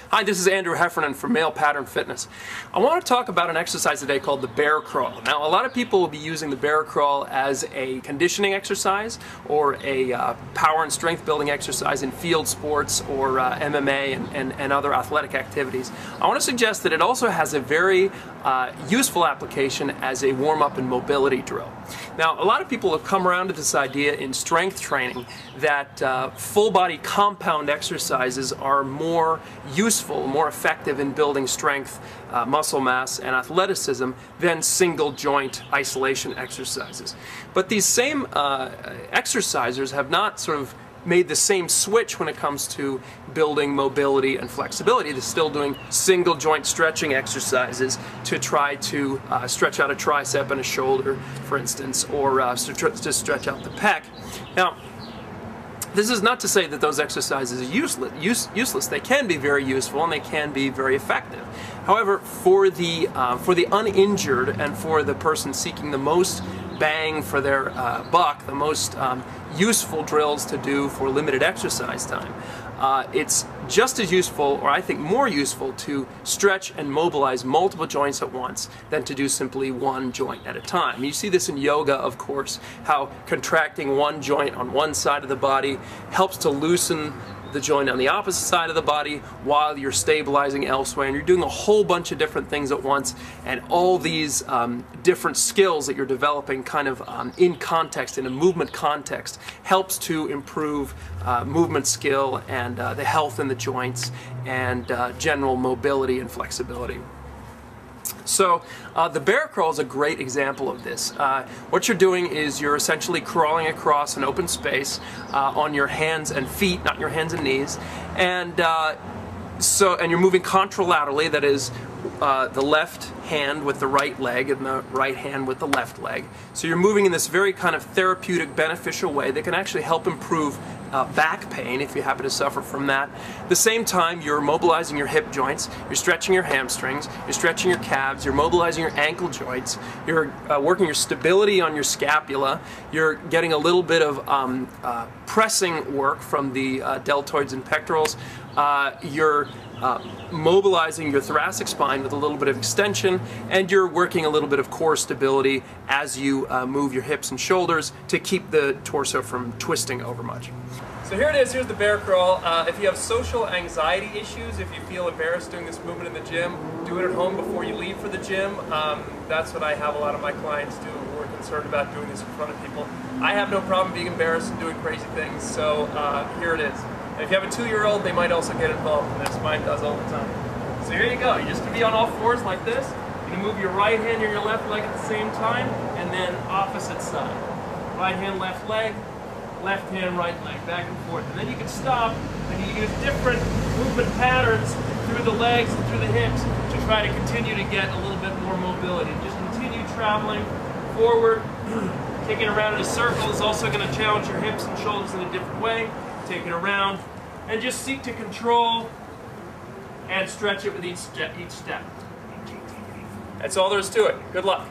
Hi, this is Andrew Heffernan from Male Pattern Fitness. I want to talk about an exercise today called the bear crawl. Now, a lot of people will be using the bear crawl as a conditioning exercise or a power and strength building exercise in field sports or MMA and other athletic activities. I want to suggest that it also has a very useful application as a warm-up and mobility drill. Now, a lot of people have come around to this idea in strength training that full-body compound exercises are more useful, more effective in building strength, muscle mass, and athleticism than single joint isolation exercises. But these same exercisers have not sort of made the same switch when it comes to building mobility and flexibility. They're still doing single joint stretching exercises to try to stretch out a tricep and a shoulder, for instance, or to stretch out the pec. Now, this is not to say that those exercises are useless. They can be very useful and they can be very effective. However, for the uninjured and for the person seeking the most bang for their buck, the most useful drills to do for limited exercise time, it's just as useful, or I think more useful, to stretch and mobilize multiple joints at once than to do simply one joint at a time. You see this in yoga, of course, how contracting one joint on one side of the body helps to loosen the joint on the opposite side of the body while you're stabilizing elsewhere, and you're doing a whole bunch of different things at once, and all these different skills that you're developing kind of in context, in a movement context, helps to improve movement skill and the health in the joints and general mobility and flexibility. So the bear crawl is a great example of this. What you're doing is you're essentially crawling across an open space on your hands and feet, not your hands and knees, and you're moving contralaterally. That is, the left hand with the right leg and the right hand with the left leg. So you're moving in this very kind of therapeutic, beneficial way that can actually help improve back pain if you happen to suffer from that. At the same time, you're mobilizing your hip joints, you're stretching your hamstrings, you're stretching your calves, you're mobilizing your ankle joints, you're working your stability on your scapula, you're getting a little bit of pressing work from the deltoids and pectorals, you're mobilizing your thoracic spine with a little bit of extension, and you're working a little bit of core stability as you move your hips and shoulders to keep the torso from twisting over much. So here it is, here's the bear crawl. If you have social anxiety issues, if you feel embarrassed doing this movement in the gym, do it at home before you leave for the gym. That's what I have a lot of my clients do who are concerned about doing this in front of people. I have no problem being embarrassed and doing crazy things, so here it is. And if you have a 2-year-old, they might also get involved in this. Mine does all the time. So here you go. You're just going to be on all fours like this. You're going to move your right hand and your left leg at the same time, and then opposite side. Right hand, left leg, left hand, right leg, back and forth. And then you can stop, and you use different movement patterns through the legs and through the hips to try to continue to get a little bit more mobility. Just continue traveling forward. Taking it around in a circle is also going to challenge your hips and shoulders in a different way. Take it around, and just seek to control and stretch it with each step. That's all there is to it. Good luck.